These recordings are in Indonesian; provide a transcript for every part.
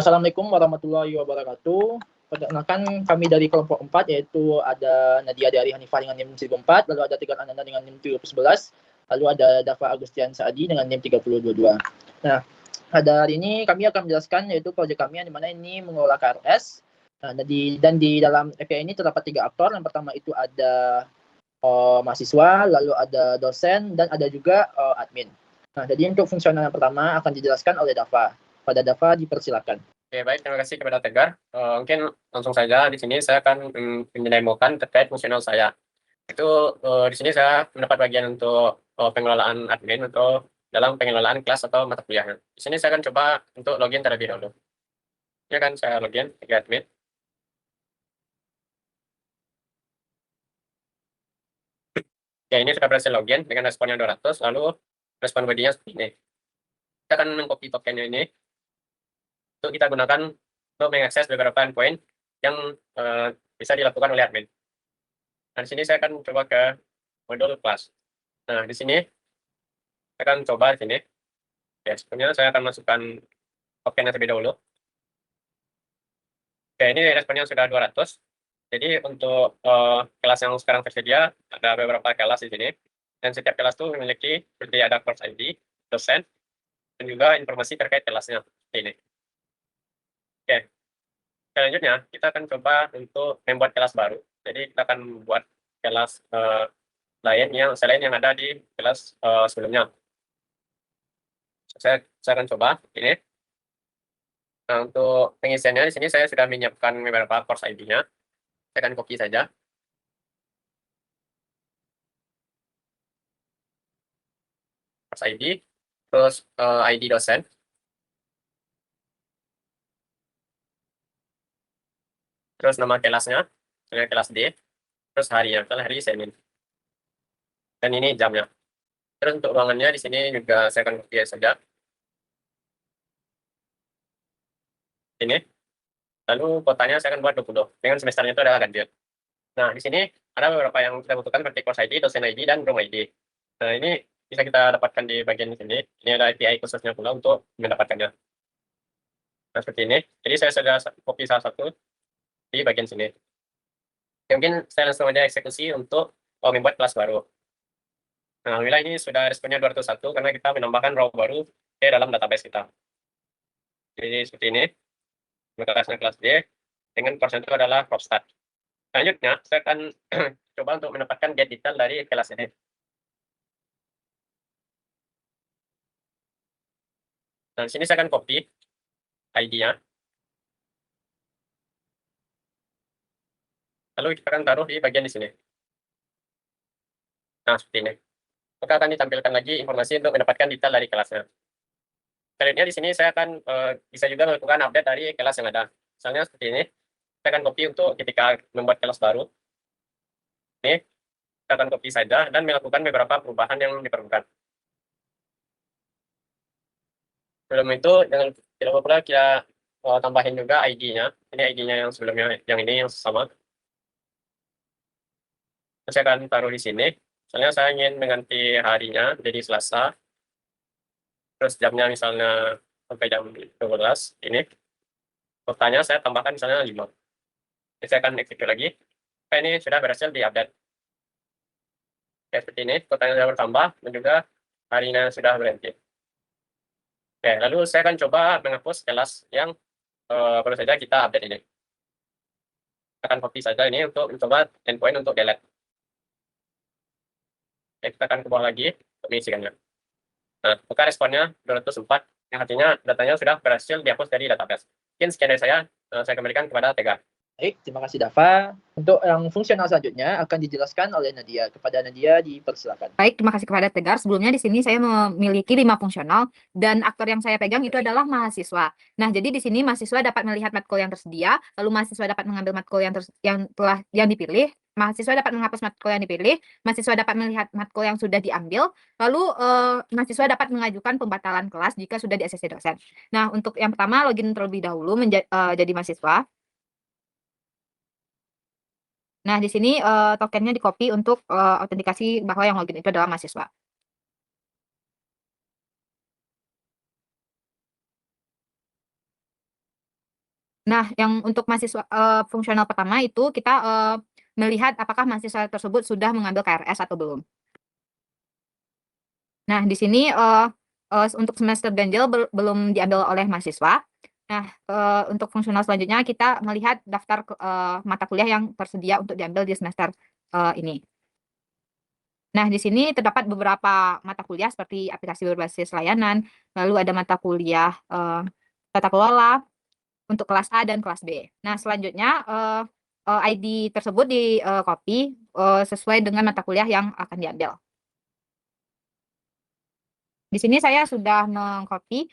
Assalamualaikum warahmatullahi wabarakatuh. Perkenalkan kami dari kelompok 4 yaitu ada Nadia dari Hanifah dengan NIM 1004, lalu ada Tegar Ananda dengan NIM 3011, lalu ada Dafa Agustian Saadi dengan NIM 3022. Nah, pada hari ini kami akan menjelaskan yaitu proyek kami yang dimana ini mengelola KRS. Nah, dan di dalam API ini terdapat 3 aktor. Yang pertama itu ada mahasiswa, lalu ada dosen, dan ada juga admin. Nah, jadi untuk fungsional yang pertama akan dijelaskan oleh Dafa. Pada Dafa dipersilakan. Oke, baik. Terima kasih kepada Tegar. Mungkin langsung saja di sini saya akan mendemokan terkait fungsional saya. Itu di sini saya mendapat bagian untuk pengelolaan admin atau dalam pengelolaan kelas atau mata kuliah. Di sini saya akan coba untuk login terlebih dahulu. Ini akan saya login ke admin. Ya, ini sudah berhasil login dengan responnya 200, lalu respon bodinya seperti ini. Kita akan mengcopy tokennya ini untuk kita gunakan untuk mengakses beberapa endpoint yang bisa dilakukan oleh admin. Nah, di sini saya akan coba ke modul kelas. Nah, di sini saya akan coba di sini. Ya, sebelumnya saya akan masukkan tokennya terlebih dahulu. Oke, ini responnya sudah 200. Jadi untuk kelas yang sekarang tersedia ada beberapa kelas di sini. Dan setiap kelas itu memiliki seperti ada course ID, dosen, dan juga informasi terkait kelasnya. Ini. Oke, selanjutnya kita akan coba untuk membuat kelas baru. Jadi kita akan membuat kelas lain yang selain yang ada di kelas sebelumnya. Saya akan coba ini. Nah, untuk pengisiannya di sini saya sudah menyiapkan beberapa course ID-nya. Saya akan copy saja. Course ID, terus ID dosen. Terus nama kelasnya, kelas D. Terus harinya, misalnya hari Senin. Dan ini jamnya. Terus untuk ruangannya di sini juga saya akan copy saja. Ini. Lalu kotanya saya akan buat 20. Dengan semesternya itu adalah ganjil. Nah, di sini ada beberapa yang kita butuhkan seperti course ID, dosen ID, dan room ID. Nah, ini bisa kita dapatkan di bagian sini. Ini ada API khususnya pula untuk mendapatkannya. Nah, seperti ini. Jadi saya sudah copy salah satu di bagian sini. Ya, mungkin saya langsung aja eksekusi untuk membuat kelas baru. Nah, alhamdulillah ini sudah responnya 201 karena kita menambahkan row baru ke dalam database kita. Jadi seperti ini. Kelasnya kelas D dengan course itu adalah PropStat. Selanjutnya, saya akan coba untuk mendapatkan get detail dari kelas ini. Nah, di sini saya akan copy ID-nya. Lalu kita akan taruh di bagian di sini. Nah, seperti ini. Maka akan ditampilkan lagi informasi untuk mendapatkan detail dari kelasnya. Selanjutnya di sini saya akan bisa juga melakukan update dari kelas yang ada. Misalnya seperti ini. Saya akan copy untuk ketika membuat kelas baru. Ini, kita akan copy saja dan melakukan beberapa perubahan yang diperlukan. Sebelum itu, tidak lupa kita tambahin juga ID-nya. Ini ID-nya yang sebelumnya, yang ini yang sama. Saya akan taruh di sini. Misalnya saya ingin mengganti harinya jadi Selasa. Terus jamnya misalnya sampai jam 12 ini. Kotanya saya tambahkan misalnya 5. Jadi saya akan execute lagi. Oke, ini sudah berhasil diupdate. Oke, seperti ini. Kotanya sudah bertambah dan juga harinya sudah berhenti. Oke, lalu saya akan coba menghapus kelas yang baru saja kita update ini. Akan copy saja ini untuk mencoba endpoint untuk delete. Oke, kita akan ke bawah lagi untuk mengisikannya. Nah, maka responnya 204, yang artinya datanya sudah berhasil dihapus dari database. Mungkin sekian dari saya kembalikan kepada Tegar. Baik, terima kasih Dafa. Untuk yang fungsional selanjutnya akan dijelaskan oleh Nadia. Kepada Nadia dipersilakan. Baik, terima kasih kepada Tegar. Sebelumnya di sini saya memiliki 5 fungsional dan aktor yang saya pegang itu adalah mahasiswa. Nah, jadi di sini mahasiswa dapat melihat matkul yang tersedia, lalu mahasiswa dapat mengambil matkul yang dipilih, mahasiswa dapat menghapus matkul yang dipilih, mahasiswa dapat melihat matkul yang sudah diambil, lalu mahasiswa dapat mengajukan pembatalan kelas jika sudah di ACC dosen. Nah, untuk yang pertama login terlebih dahulu jadi mahasiswa. Nah, di sini tokennya di-copy untuk autentikasi bahwa yang login itu adalah mahasiswa. Nah, yang untuk mahasiswa fungsional pertama itu kita melihat apakah mahasiswa tersebut sudah mengambil KRS atau belum. Nah, di sini untuk semester ganjil belum diambil oleh mahasiswa. Nah, untuk fungsional selanjutnya kita melihat daftar mata kuliah yang tersedia untuk diambil di semester ini. Nah, di sini terdapat beberapa mata kuliah seperti aplikasi berbasis layanan, lalu ada mata kuliah tata kelola untuk kelas A dan kelas B. Nah, selanjutnya ID tersebut di copy sesuai dengan mata kuliah yang akan diambil. Di sini saya sudah mengcopy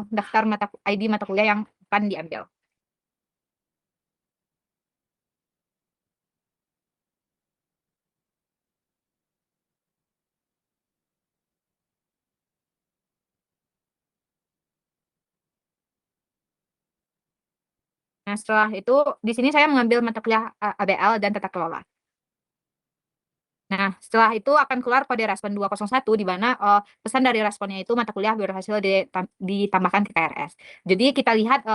daftar ID mata kuliah yang akan diambil. Nah, setelah itu di sini saya mengambil mata kuliah ABL dan tata kelola. Nah, setelah itu akan keluar kode respon 201 di mana pesan dari responnya itu mata kuliah berhasil ditambahkan ke KRS. Jadi kita lihat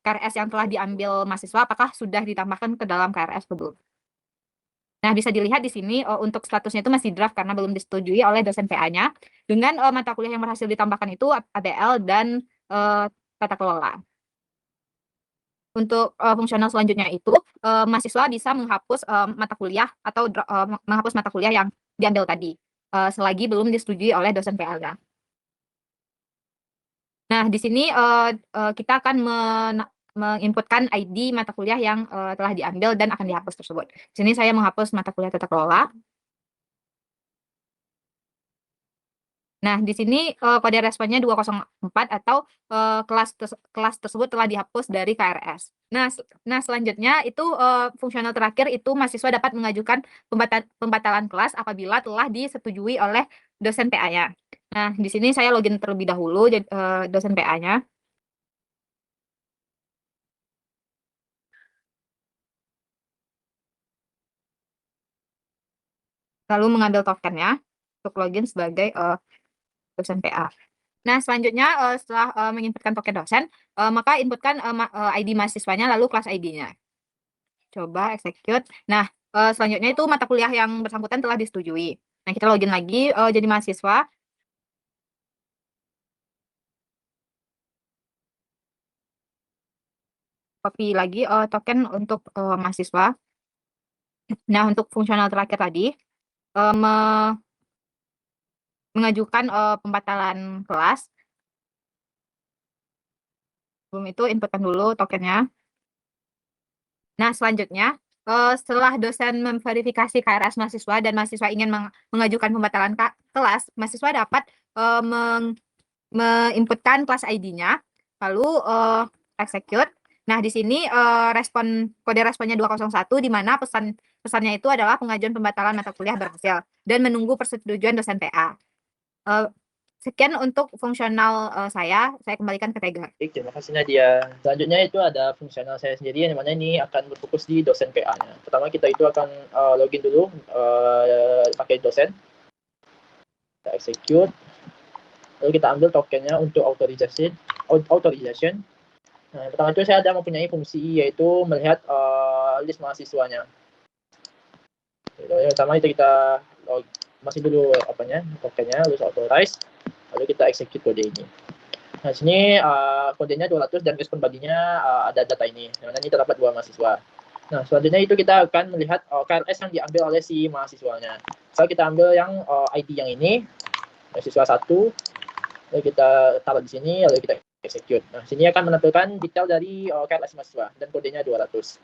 KRS yang telah diambil mahasiswa apakah sudah ditambahkan ke dalam KRS atau belum. Nah, bisa dilihat di sini untuk statusnya itu masih draft karena belum disetujui oleh dosen PA-nya dengan mata kuliah yang berhasil ditambahkan itu ABL dan tata kelola. Untuk fungsional selanjutnya itu mahasiswa bisa menghapus mata kuliah atau menghapus mata kuliah yang diambil tadi selagi belum disetujui oleh dosen PA-nya. Nah, di sini kita akan menginputkan ID mata kuliah yang telah diambil dan akan dihapus tersebut. Di sini saya menghapus mata kuliah tata kelola. Nah, di sini kode responnya 204 atau kelas tersebut telah dihapus dari KRS. Nah, selanjutnya itu fungsional terakhir itu mahasiswa dapat mengajukan pembatalan kelas apabila telah disetujui oleh dosen PA-nya. Nah, di sini saya login terlebih dahulu dosen PA-nya. Lalu mengambil tokennya untuk login sebagai dosen PA. Nah, selanjutnya setelah menginputkan token dosen, maka inputkan ID mahasiswanya lalu kelas ID-nya. Coba execute. Nah, selanjutnya itu mata kuliah yang bersangkutan telah disetujui. Nah, kita login lagi jadi mahasiswa. Copy lagi token untuk mahasiswa. Nah, untuk fungsional terakhir tadi, mengajukan pembatalan kelas. Sebelum itu inputkan dulu tokennya. Nah, selanjutnya setelah dosen memverifikasi KRS mahasiswa dan mahasiswa ingin mengajukan pembatalan kelas, mahasiswa dapat menginputkan kelas ID-nya, lalu execute. Nah, di sini kode responnya 201 di mana pesannya itu adalah pengajuan pembatalan mata kuliah berhasil dan menunggu persetujuan dosen PA. Sekian untuk fungsional saya kembalikan ke Tega. Baik, terima kasih Nadia. Selanjutnya itu ada fungsional saya sendiri yang mana ini akan berfokus di dosen PA-nya. Pertama kita itu akan login dulu pakai dosen. Kita execute. Lalu kita ambil tokennya untuk authorization. Nah, pertama itu saya ada mempunyai fungsi yaitu melihat list mahasiswanya. Yang pertama itu kita masih dulu tokennya, lalu authorize, lalu kita execute kode ini. Nah, sini kodenya 200 dan respon bodinya ada data ini. Nah, ini terdapat 2 mahasiswa. Nah, selanjutnya itu kita akan melihat KRS yang diambil oleh si mahasiswanya. Misal kita ambil yang ID yang ini, mahasiswa 1, lalu kita taruh di sini, lalu kita execute. Nah, sini akan menampilkan detail dari KRS mahasiswa dan kodenya 200.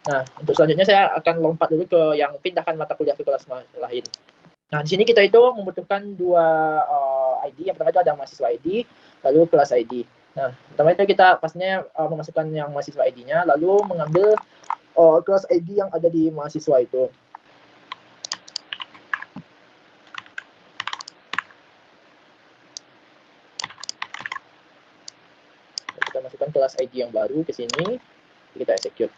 Nah, untuk selanjutnya saya akan lompat dulu ke yang pindahkan mata kuliah ke kelas lain. Nah, di sini kita itu membutuhkan 2 ID. Yang pertama itu ada mahasiswa ID, lalu kelas ID. Nah, pertama itu kita pastinya memasukkan yang mahasiswa ID-nya, lalu mengambil kelas ID yang ada di mahasiswa itu. Kita masukkan kelas ID yang baru ke sini, kita execute.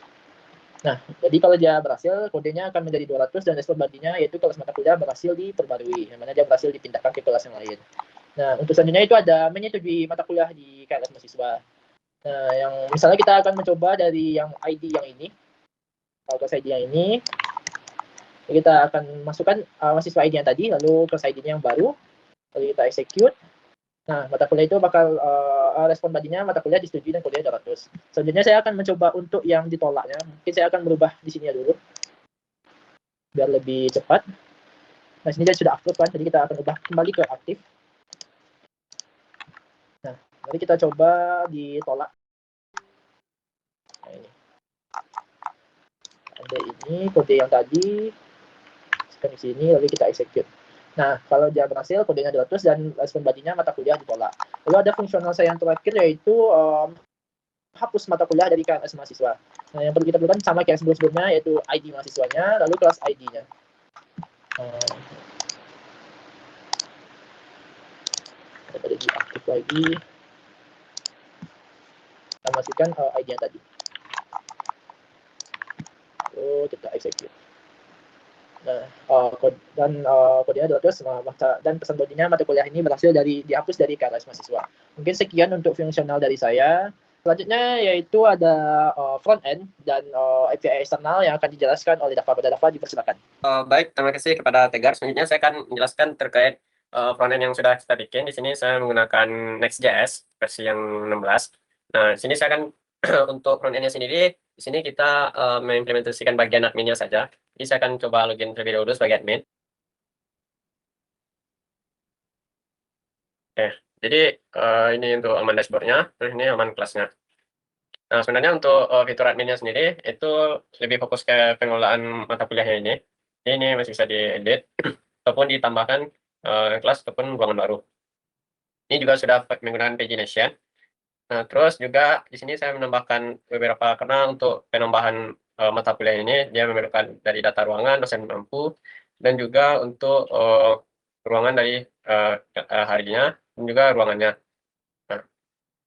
Nah, jadi kalau dia berhasil, kodenya akan menjadi 200 dan respon bodinya yaitu kelas mata kuliah berhasil diperbarui, yang mana dia berhasil dipindahkan ke kelas yang lain. Nah, untuk selanjutnya itu ada menyetujui mata kuliah di KRS mahasiswa. Nah, yang misalnya kita akan mencoba dari yang ID yang ini, class ID yang ini, kita akan masukkan mahasiswa ID yang tadi, lalu class ID-nya yang baru, lalu kita execute. Nah, mata kuliah itu bakal respon tadinya mata kuliah disetujui dan kuliah 200. Selanjutnya saya akan mencoba untuk yang ditolaknya. Mungkin saya akan merubah di sini dulu biar lebih cepat. Nah, sini dia sudah aktif kan, jadi kita akan ubah kembali ke aktif. Nah, mari kita coba ditolak. Nah, ini. Ada ini kode yang tadi, scan di sini, lalu kita execute. Nah, kalau dia berhasil, kodenya 200 dan respon badinya mata kuliah ditolak. Lalu ada fungsional saya yang terakhir yaitu hapus mata kuliah dari KMS mahasiswa. Nah, yang perlu kita lakukan sama kayak sebelum-sebelumnya, yaitu ID mahasiswanya, lalu kelas ID-nya. Kita lagi aktif lagi. Kita masukkan ID-nya tadi. Lalu kita execute. Nah, kodenya 200 dan pesan bodinya mata kuliah ini berhasil dihapus dari KMS mahasiswa. Mungkin sekian untuk fungsional dari saya. Selanjutnya yaitu ada front end dan API eksternal yang akan dijelaskan oleh Dava. Pada Dava, dipersilakan. Baik, terima kasih kepada Tegar. Selanjutnya saya akan menjelaskan terkait frontend yang sudah kita bikin. Di sini saya menggunakan Next.js versi yang 16. Nah, di sini saya akan untuk frontend-nya sendiri, di sini kita mengimplementasikan bagian adminnya saja. Jadi saya akan coba login terlebih dahulu sebagai admin. Oke, jadi ini untuk aman dashboard-nya, terus ini aman kelasnya. Nah, sebenarnya untuk fitur adminnya sendiri itu lebih fokus ke pengelolaan mata kuliahnya ini. Ini masih bisa diedit ataupun ditambahkan kelas ataupun ruangan baru. Ini juga sudah menggunakan pagination. Nah, terus juga di sini saya menambahkan beberapa, karena untuk penambahan mata kuliah ini dia memerlukan dari data ruangan, dosen mampu, dan juga untuk ruangan dari harinya dan juga ruangannya. Nah,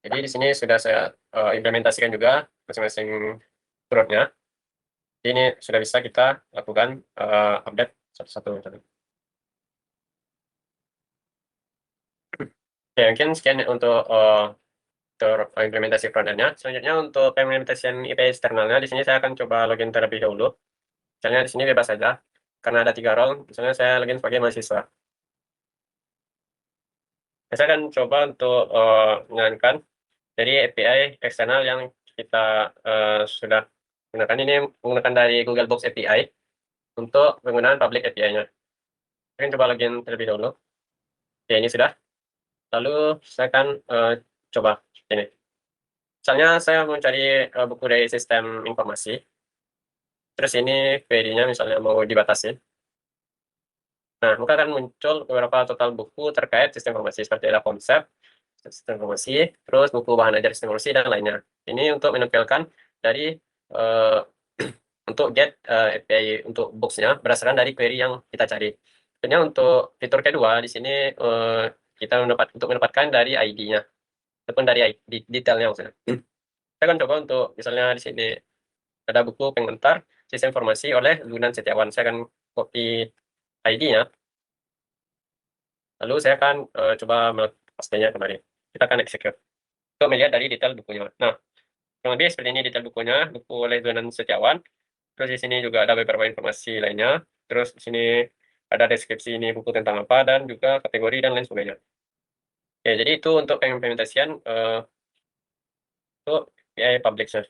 jadi di sini sudah saya implementasikan juga masing-masing turutnya. Ini sudah bisa kita lakukan update satu-satu. Oke, mungkin sekian untuk implementasi front-end-nya. Selanjutnya untuk implementasian IP eksternalnya, di sini saya akan coba login terlebih dahulu. Misalnya di sini bebas saja, karena ada 3 role. Misalnya saya login sebagai mahasiswa. Saya akan coba untuk menjalankan dari API eksternal yang kita sudah gunakan. Ini menggunakan dari Google Box API untuk penggunaan public API-nya. Saya akan coba login terlebih dahulu. Oke, ini sudah. Lalu saya akan coba ini. Misalnya saya mencari buku dari sistem informasi. Terus ini query-nya misalnya mau dibatasi. Nah, maka akan muncul beberapa total buku terkait sistem informasi, seperti ada konsep, sistem informasi, terus buku bahan ajar sistem informasi, dan lainnya. Ini untuk menampilkan dari untuk get API untuk box-nya berdasarkan dari query yang kita cari. Sebenarnya untuk fitur kedua di sini kita mendapatkan dari ID-nya ataupun dari detailnya maksudnya. Saya akan coba untuk misalnya di sini ada buku pengantar sistem informasi oleh Lunan Setiawan. Saya akan copy ID-nya. Lalu saya akan coba paste-nya kembali. Kita akan execute untuk melihat dari detail bukunya. Nah, kurang lebih seperti ini detail bukunya, buku oleh Lunan Setiawan. Terus di sini juga ada beberapa informasi lainnya. Terus di sini ada deskripsi ini buku tentang apa, dan juga kategori dan lain sebagainya. Oke, jadi itu untuk pengimplementasian untuk API Publisher.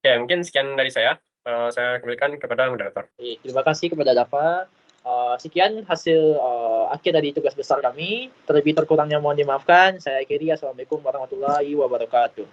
Oke, mungkin sekian dari saya. Saya kembalikan kepada moderator. Terima kasih kepada Dava. Sekian hasil akhir dari tugas besar kami. Terlebih terkurangnya mohon dimaafkan. Saya akhiri. Assalamualaikum warahmatullahi wabarakatuh.